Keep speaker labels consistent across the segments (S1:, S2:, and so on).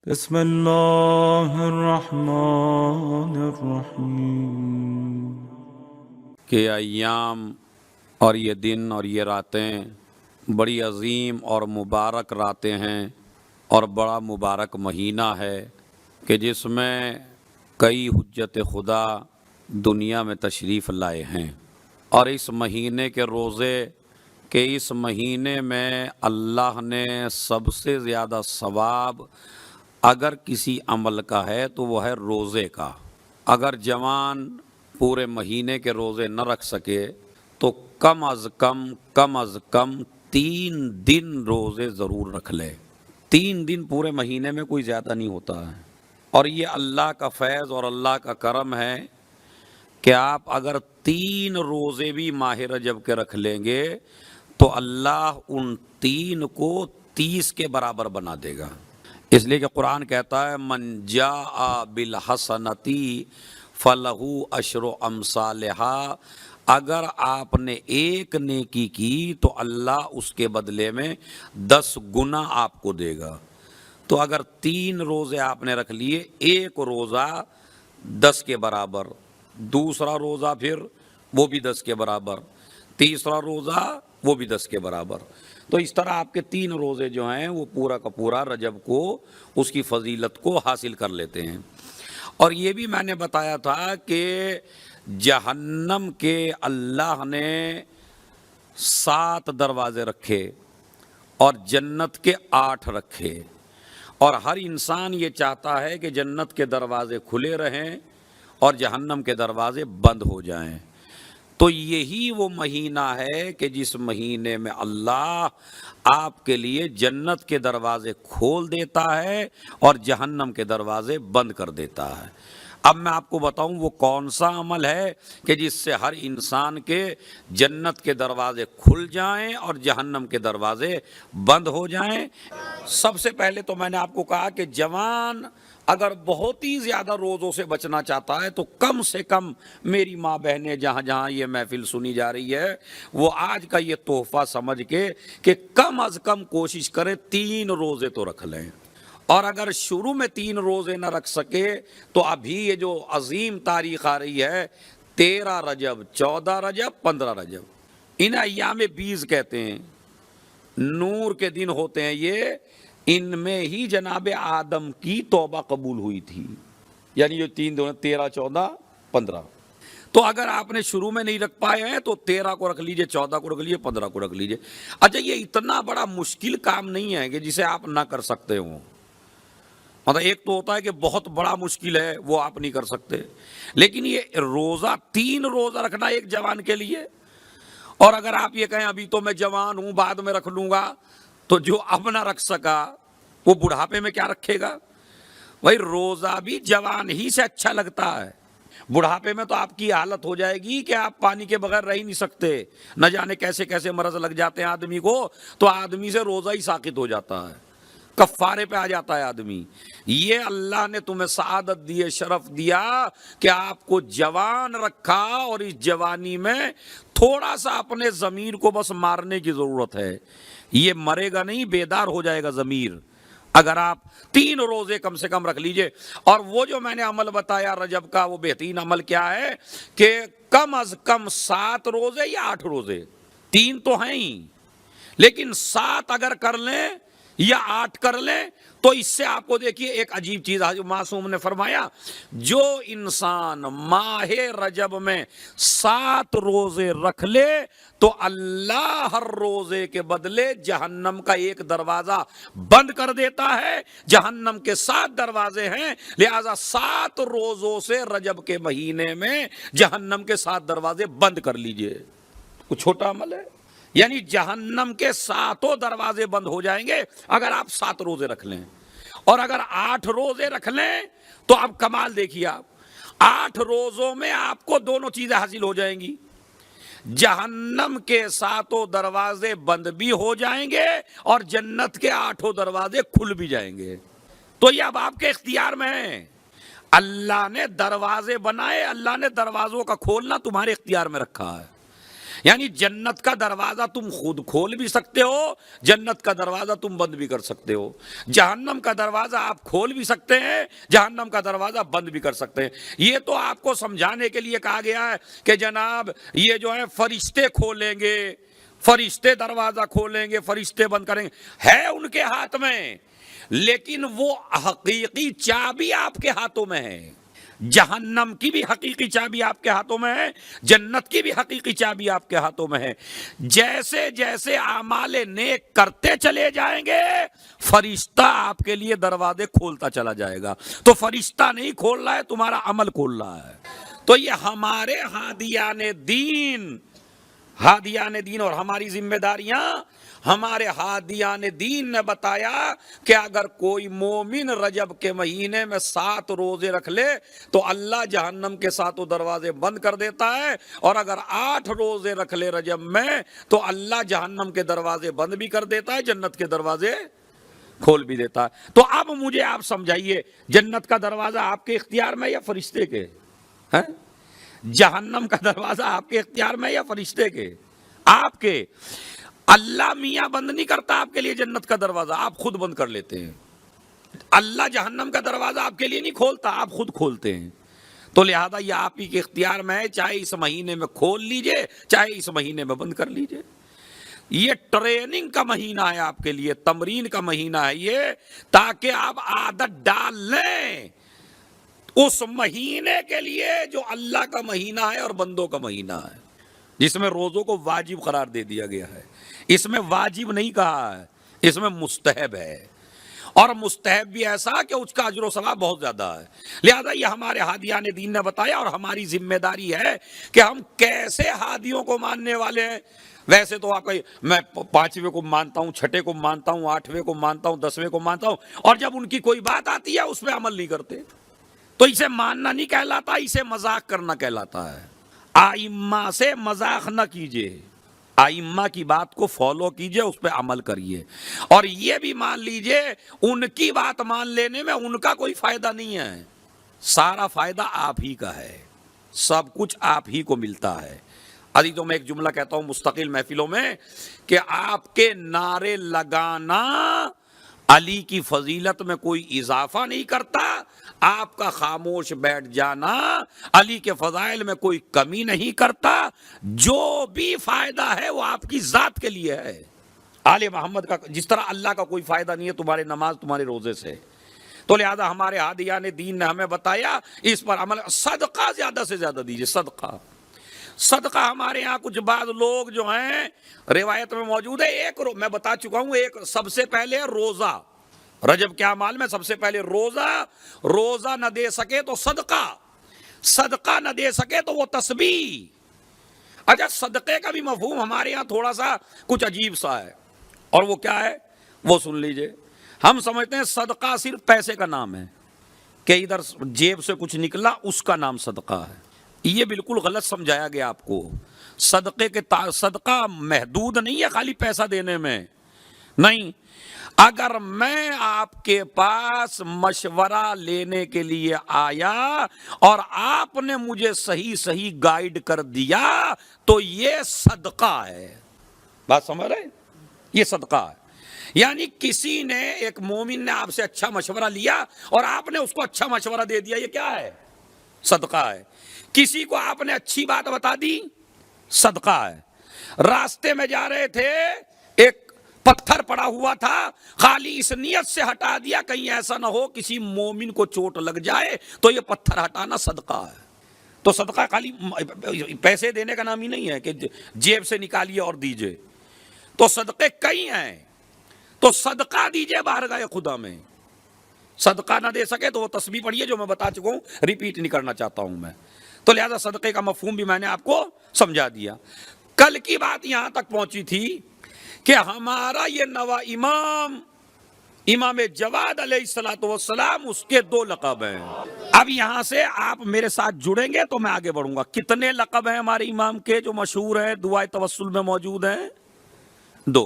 S1: بسم اللہ الرحمن الرحیم۔
S2: کہ ایام اور یہ دن اور یہ راتیں بڑی عظیم اور مبارک راتیں ہیں اور بڑا مبارک مہینہ ہے کہ جس میں کئی حجت خدا دنیا میں تشریف لائے ہیں، اور اس مہینے کے روزے کہ اس مہینے میں اللہ نے سب سے زیادہ ثواب اگر کسی عمل کا ہے تو وہ ہے روزے کا۔ اگر جوان پورے مہینے کے روزے نہ رکھ سکے تو کم از کم 3 دن روزے ضرور رکھ لے۔ 3 دن پورے مہینے میں کوئی زیادہ نہیں ہوتا ہے، اور یہ اللہ کا فیض اور اللہ کا کرم ہے کہ آپ اگر 3 روزے بھی ماہ رجب کے رکھ لیں گے تو اللہ ان 3 کو 30 کے برابر بنا دے گا۔ اس لیے کہ قرآن کہتا ہے من جاء بالحسنتی فلہ عشر امثالہا، اگر آپ نے ایک نیکی کی تو اللہ اس کے بدلے میں 10 گنا آپ کو دے گا۔ تو اگر 3 روزے آپ نے رکھ لیے، ایک روزہ 10 کے برابر، دوسرا روزہ پھر وہ بھی 10 کے برابر، تیسرا روزہ وہ بھی 10 کے برابر، تو اس طرح آپ کے 3 روزے جو ہیں وہ پورا کا پورا رجب کو اس کی فضیلت کو حاصل کر لیتے ہیں۔ اور یہ بھی میں نے بتایا تھا کہ جہنم کے اللہ نے 7 دروازے رکھے اور جنت کے 8 رکھے، اور ہر انسان یہ چاہتا ہے کہ جنت کے دروازے کھلے رہیں اور جہنم کے دروازے بند ہو جائیں۔ تو یہی وہ مہینہ ہے کہ جس مہینے میں اللہ آپ کے لیے جنت کے دروازے کھول دیتا ہے اور جہنم کے دروازے بند کر دیتا ہے۔ اب میں آپ کو بتاؤں وہ کون سا عمل ہے کہ جس سے ہر انسان کے جنت کے دروازے کھل جائیں اور جہنم کے دروازے بند ہو جائیں۔ سب سے پہلے تو میں نے آپ کو کہا کہ جوان اگر بہت ہی زیادہ روزوں سے بچنا چاہتا ہے تو کم سے کم میری ماں بہنیں جہاں جہاں یہ محفل سنی جا رہی ہے وہ آج کا یہ تحفہ سمجھ کے کہ کم از کم کوشش کریں 3 روزے تو رکھ لیں، اور اگر شروع میں 3 روزے نہ رکھ سکے تو ابھی یہ جو عظیم تاریخ آ رہی ہے 13 رجب، 14 رجب، 15 رجب، ان ایام بیز کہتے ہیں، نور کے دن ہوتے ہیں یہ، ان میں ہی جناب آدم کی توبہ قبول ہوئی تھی، یعنی جو 3 دن 13، 14، 15۔ تو اگر آپ نے شروع میں نہیں رکھ پائے ہیں تو 13 کو رکھ لیجئے، 14 کو رکھ لیجئے، 15 کو رکھ لیجئے۔ اچھا یہ اتنا بڑا مشکل کام نہیں ہے کہ جسے آپ نہ کر سکتے ہوں، مطلب ایک تو ہوتا ہے کہ بہت بڑا مشکل ہے وہ آپ نہیں کر سکتے، لیکن یہ روزہ 3 روزہ رکھنا ایک جوان کے لیے، اور اگر آپ یہ کہیں ابھی تو میں جوان ہوں بعد میں رکھ لوں گا، تو جو اب نہ رکھ سکا وہ بڑھاپے میں کیا رکھے گا؟ بھائی روزہ بھی جوان ہی سے اچھا لگتا ہے، بڑھاپے میں تو آپ کی حالت ہو جائے گی کہ آپ پانی کے بغیر رہ ہی نہیں سکتے، نہ جانے کیسے کیسے مرض لگ جاتے ہیں آدمی کو، تو آدمی سے روزہ ہی ساقط ہو جاتا ہے، کفارے پہ آ جاتا ہے آدمی۔ یہ اللہ نے تمہیں سعادت دی، شرف دیا کہ آپ کو جوان رکھا، اور اس جوانی میں تھوڑا سا اپنے ضمیر کو بس مارنے کی ضرورت ہے، یہ مرے گا نہیں، بیدار ہو جائے گا ضمیر اگر آپ 3 روزے کم سے کم رکھ لیجئے۔ اور وہ جو میں نے عمل بتایا رجب کا، وہ بہترین عمل کیا ہے کہ کم از کم 7 روزے یا 8 روزے، 3 تو ہیں ہی، لیکن 7 اگر کر لیں یا 8 کر لیں تو اس سے آپ کو دیکھیے ایک عجیب چیز معصوم نے فرمایا، جو انسان ماہ رجب میں 7 روزے رکھ لے تو اللہ ہر روزے کے بدلے جہنم کا ایک دروازہ بند کر دیتا ہے۔ جہنم کے 7 دروازے ہیں، لہذا 7 روزوں سے رجب کے مہینے میں جہنم کے 7 دروازے بند کر لیجئے۔ وہ چھوٹا عمل ہے، یعنی جہنم کے 7 دروازے بند ہو جائیں گے اگر آپ 7 روزے رکھ لیں، اور اگر 8 روزے رکھ لیں تو اب کمال دیکھیے، آپ 8 روزوں میں آپ کو دونوں چیزیں حاصل ہو جائیں گی، جہنم کے 7 دروازے بند بھی ہو جائیں گے اور جنت کے 8 دروازے کھل بھی جائیں گے۔ تو یہ اب آپ کے اختیار میں ہے، اللہ نے دروازے بنائے، اللہ نے دروازوں کا کھولنا تمہارے اختیار میں رکھا ہے۔ یعنی جنت کا دروازہ تم خود کھول بھی سکتے ہو، جنت کا دروازہ تم بند بھی کر سکتے ہو، جہنم کا دروازہ آپ کھول بھی سکتے ہیں، جہنم کا دروازہ بند بھی کر سکتے ہیں۔ یہ تو آپ کو سمجھانے کے لیے کہا گیا ہے کہ جناب یہ جو ہے فرشتے کھولیں گے، فرشتے دروازہ کھولیں گے، فرشتے بند کریں گے، ہے ان کے ہاتھ میں، لیکن وہ حقیقی چابی آپ کے ہاتھوں میں ہے۔ جہنم کی بھی حقیقی چابی آپ کے ہاتھوں میں ہے، جنت کی بھی حقیقی چابی آپ کے ہاتھوں میں ہے۔ جیسے جیسے اعمال نیک کرتے چلے جائیں گے، فرشتہ آپ کے لیے دروازے کھولتا چلا جائے گا۔ تو فرشتہ نہیں کھول رہا ہے، تمہارا عمل کھول رہا ہے۔ تو یہ ہمارے ہادیان دین اور ہماری ذمہ داریاں، ہمارے ہادیان دین نے بتایا کہ اگر کوئی مومن رجب کے مہینے میں 7 روزے رکھ لے تو اللہ جہنم کے 7 دروازے بند کر دیتا ہے، اور اگر 8 روزے رکھ لے رجب میں تو اللہ جہنم کے دروازے بند بھی کر دیتا ہے، جنت کے دروازے کھول بھی دیتا ہے۔ تو اب مجھے آپ سمجھائیے، جنت کا دروازہ آپ کے اختیار میں یا فرشتے کے؟ جہنم کا دروازہ آپ کے اختیار میں یا فرشتے کے؟ آپ کے۔ اللہ میاں بند نہیں کرتا آپ کے لیے جنت کا دروازہ، آپ خود بند کر لیتے ہیں۔ اللہ جہنم کا دروازہ آپ کے لیے نہیں کھولتا، آپ خود کھولتے ہیں۔ تو لہذا یہ آپ ہی کے اختیار میں ہے، چاہے اس مہینے میں کھول لیجئے، چاہے اس مہینے میں بند کر لیجئے۔ یہ ٹریننگ کا مہینہ ہے آپ کے لیے، تمرین کا مہینہ ہے یہ، تاکہ آپ عادت ڈال لیں اس مہینے کے لیے جو اللہ کا مہینہ ہے اور بندوں کا مہینہ ہے، جس میں روزوں کو واجب قرار دے دیا گیا ہے۔ اس میں واجب نہیں کہا ہے، اس میں مستحب ہے، اور مستحب بھی ایسا کہ اس کا اجر و ثواب بہت زیادہ ہے۔ لہذا یہ ہمارے ہادیان دین نے بتایا، اور ہماری ذمہ داری ہے کہ ہم کیسے ہادیوں کو ماننے والے ہیں۔ ویسے تو آپ میں 5ویں کو مانتا ہوں، 6 کو مانتا ہوں، 8ویں کو مانتا ہوں، 10ویں کو مانتا ہوں، اور جب ان کی کوئی بات آتی ہے اس پہ عمل نہیں کرتے، تو اسے ماننا نہیں کہلاتا، اسے مذاق کرنا کہلاتا ہے۔ ائمہ سے مذاق نہ کیجیے، ائمہ کی بات کو فالو کیجئے، اس پہ عمل کریے، اور یہ بھی مان لیجئے ان کی بات مان لینے میں ان کا کوئی فائدہ نہیں ہے، سارا فائدہ آپ ہی کا ہے، سب کچھ آپ ہی کو ملتا ہے۔ عزیزوں، میں ایک جملہ کہتا ہوں مستقل محفلوں میں کہ آپ کے نعرے لگانا علی کی فضیلت میں کوئی اضافہ نہیں کرتا، آپ کا خاموش بیٹھ جانا علی کے فضائل میں کوئی کمی نہیں کرتا، جو بھی فائدہ ہے وہ آپ کی ذات کے لیے ہے۔ آل محمد کا جس طرح اللہ کا کوئی فائدہ نہیں ہے تمہارے نماز تمہارے روزے سے، تو لہذا ہمارے ہادیان دین نے ہمیں بتایا اس پر عمل۔ صدقہ زیادہ سے زیادہ دیجیے، صدقہ صدقہ ہمارے ہاں کچھ بعض لوگ جو ہیں، روایت میں موجود ہے، میں بتا چکا ہوں، ایک سب سے پہلے روزہ، رجب کے اعمال میں سب سے پہلے روزہ نہ دے سکے تو صدقہ نہ دے سکے تو وہ تسبیح۔ اچھا، صدقے کا بھی مفہوم ہمارے ہاں تھوڑا سا کچھ عجیب سا ہے، اور وہ کیا ہے وہ سن لیجئے۔ ہم سمجھتے ہیں صدقہ صرف پیسے کا نام ہے، کہ ادھر جیب سے کچھ نکلا اس کا نام صدقہ ہے۔ یہ بالکل غلط سمجھایا گیا آپ کو۔ صدقہ محدود نہیں ہے خالی پیسہ دینے میں، نہیں۔ اگر میں آپ کے پاس مشورہ لینے کے لیے آیا اور آپ نے مجھے صحیح گائیڈ کر دیا تو یہ صدقہ ہے۔ بات سمجھ رہے؟ یہ صدقہ ہے، یعنی کسی نے، ایک مومن نے آپ سے اچھا مشورہ لیا اور آپ نے اس کو اچھا مشورہ دے دیا، یہ کیا ہے؟ صدقہ ہے۔ کسی کو آپ نے اچھی بات بتا دی، صدقہ ہے۔ راستے میں جا رہے تھے، ایک پتھر پڑا ہوا تھا، خالی اس نیت سے ہٹا دیا کہیں ایسا نہ ہو کسی مومن کو چوٹ لگ جائے، تو یہ پتھر ہٹانا صدقہ ہے۔ تو صدقہ خالی پیسے دینے کا نام ہی نہیں ہے کہ جیب سے نکالیے اور دیجئے، تو صدقے کئی ہیں۔ تو صدقہ دیجئے بارگاہ خدا میں، صدقہ نہ دے سکے تو وہ تسبیح پڑھیے، جو میں بتا چکا ہوں، ریپیٹ نہیں کرنا چاہتا ہوں میں۔ تو لہذا صدقے کا مفہوم بھی میں نے آپ کو سمجھا دیا۔ کل کی بات یہاں تک پہنچی تھی کہ ہمارا یہ نوا امام جواد علیہ الصلوۃ والسلام، اس کے 2 لقب ہیں۔ اب یہاں سے آپ میرے ساتھ جڑیں گے تو میں آگے بڑھوں گا۔ کتنے لقب ہیں ہمارے امام کے جو مشہور ہیں، دعائے توسل میں موجود ہیں؟ 2۔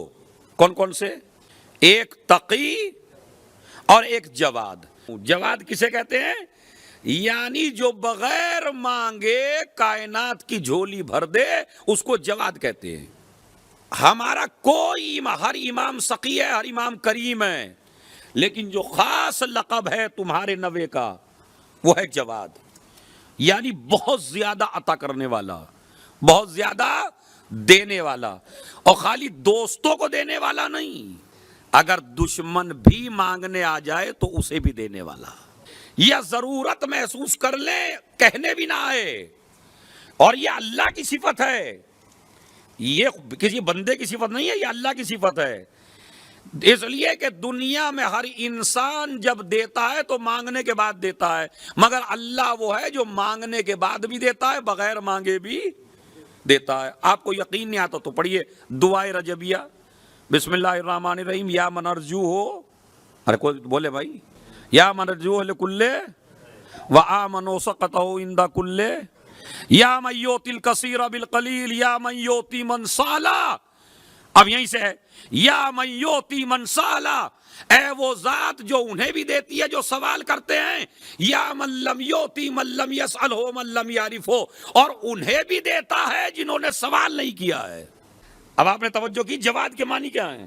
S2: کون کون سے؟ ایک تقی اور ایک جواد۔ جواد کسے کہتے ہیں؟ یعنی جو بغیر مانگے کائنات کی جھولی بھر دے اس کو جواد کہتے ہیں۔ ہمارا کوئی ہر امام سقی ہے، ہر امام کریم ہے، لیکن جو خاص لقب ہے تمہارے نوے کا وہ ہے جواد، یعنی بہت زیادہ عطا کرنے والا، بہت زیادہ دینے والا، اور خالی دوستوں کو دینے والا نہیں، اگر دشمن بھی مانگنے آ جائے تو اسے بھی دینے والا، یا ضرورت محسوس کر لیں کہنے بھی نہ آئے، اور یہ اللہ کی صفت ہے، یہ کسی بندے کی صفت نہیں ہے، یہ اللہ کی صفت ہے۔ اس لیے کہ دنیا میں ہر انسان جب دیتا ہے تو مانگنے کے بعد دیتا ہے، مگر اللہ وہ ہے جو مانگنے کے بعد بھی دیتا ہے، بغیر مانگے بھی دیتا ہے۔ آپ کو یقین نہیں آتا تو پڑھیے دعائے رجبیہ، بسم اللہ الرحمن الرحیم، یا من ارجو ہو، ارے کوئی بولے بھائی، یا من ارجو لکلے وآمنوا سقطہ عند کلے، یا من یؤتی الکثیر بالقلیل، یا من یؤتی من سالا، اب یہیں سے ہے، یا من یؤتی من سالا، اے وہ ذات جو انہیں بھی دیتی ہے جو سوال کرتے ہیں، یا من لم یؤتی من لم یسألہ من لم یعرفہ، اور انہیں بھی دیتا ہے جنہوں نے سوال نہیں کیا ہے۔ اب آپ نے توجہ کی جواد کے معنی کیا ہیں؟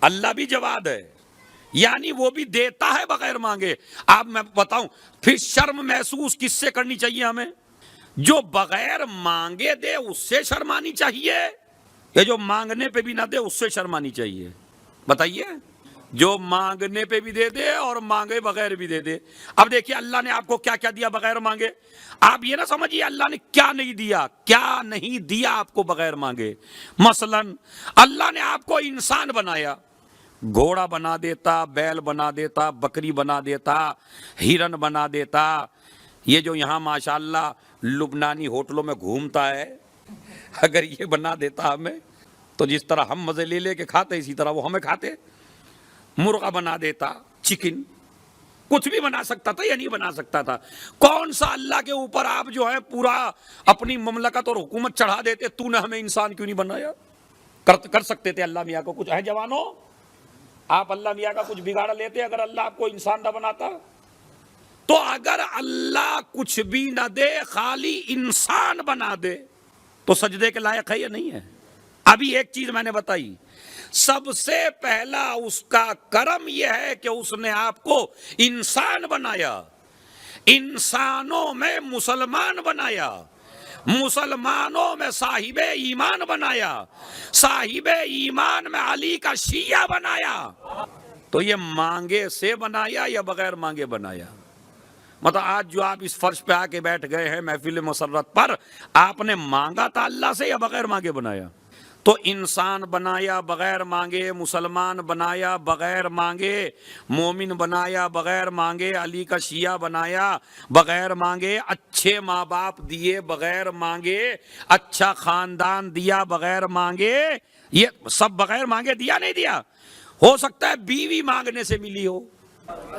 S2: اللہ بھی جواد ہے، یعنی وہ بھی دیتا ہے بغیر مانگے۔ آپ میں بتاؤں پھر شرم محسوس کس سے کرنی چاہیے ہمیں؟ جو بغیر مانگے دے اس سے شرمانی چاہیے، یا جو مانگنے پہ بھی نہ دے اس سے شرمانی چاہیے؟ بتائیے۔ جو مانگنے پہ بھی دے دے اور مانگے بغیر بھی دے دے۔ اب دیکھیے اللہ نے آپ کو کیا کیا دیا بغیر مانگے، آپ یہ نہ سمجھیے اللہ نے کیا نہیں دیا، کیا نہیں دیا آپ کو بغیر مانگے۔ مثلا اللہ نے آپ کو انسان بنایا، گھوڑا بنا دیتا، بیل بنا دیتا، بکری بنا دیتا، ہرن بنا دیتا، یہ جو یہاں ماشاءاللہ لبنانی ہوٹلوں میں گھومتا ہے، اگر یہ بنا دیتا ہمیں تو جس طرح ہم مزے لے لے کے کھاتے اسی طرح وہ ہمیں کھاتے۔ مرغا بنا دیتا، چکن، کچھ بھی بنا سکتا تھا یا نہیں بنا سکتا تھا؟ کون سا اللہ کے اوپر آپ جو ہے پورا اپنی مملکت اور حکومت چڑھا دیتے، تو نے ہمیں انسان کیوں نہیں بنایا؟ کر سکتے تھے اللہ میاں کو کچھ؟ ہے جوانوں، آپ اللہ میاں کا کچھ بگاڑ لیتے اگر اللہ آپ کو انسان نہ بناتا؟ تو اگر اللہ کچھ بھی نہ دے، خالی انسان بنا دے تو سجدے کے لائق ہے یا نہیں ہے؟ ابھی ایک چیز میں نے بتائی، سب سے پہلا اس کا کرم یہ ہے کہ اس نے آپ کو انسان بنایا، انسانوں میں مسلمان بنایا، مسلمانوں میں صاحب ایمان بنایا، صاحب ایمان میں علی کا شیعہ بنایا۔ تو یہ مانگے سے بنایا یا بغیر مانگے بنایا؟ مطلب آج جو آپ اس فرش پہ آ کے بیٹھ گئے ہیں محفل مسرت پر، آپ نے مانگا تھا اللہ سے یا بغیر مانگے بنایا؟ تو انسان بنایا بغیر مانگے، مسلمان بنایا بغیر مانگے، مومن بنایا بغیر مانگے، علی کا شیعہ بنایا بغیر مانگے، اچھے ماں باپ دیے بغیر مانگے، اچھا خاندان دیا بغیر مانگے، یہ سب بغیر مانگے دیا نہیں دیا؟ ہو سکتا ہے بیوی مانگنے سے ملی ہو،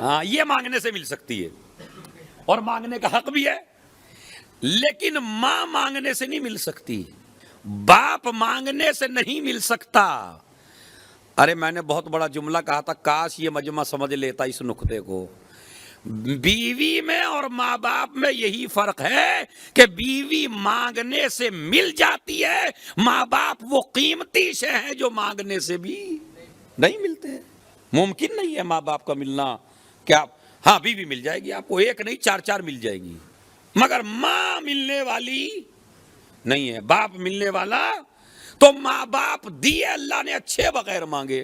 S2: ہاں یہ مانگنے سے مل سکتی ہے اور مانگنے کا حق بھی ہے، لیکن ماں مانگنے سے نہیں مل سکتی، باپ مانگنے سے نہیں مل سکتا۔ ارے میں نے بہت بڑا جملہ کہا تھا، کاش یہ مجمع سمجھ لیتا اس نقطے کو۔ بیوی میں اور ماں باپ میں یہی فرق ہے کہ بیوی مانگنے سے مل جاتی ہے، ماں باپ وہ قیمتی شے ہے جو مانگنے سے بھی نہیں ملتے ہیں۔ ممکن نہیں ہے ماں باپ کا ملنا، کیا ہاں بیوی مل جائے گی آپ کو، ایک نہیں چار چار مل جائے گی، مگر ماں ملنے والی نہیں ہے، باپ ملنے والا۔ تو ماں باپ دیے اللہ نے اچھے بغیر مانگے،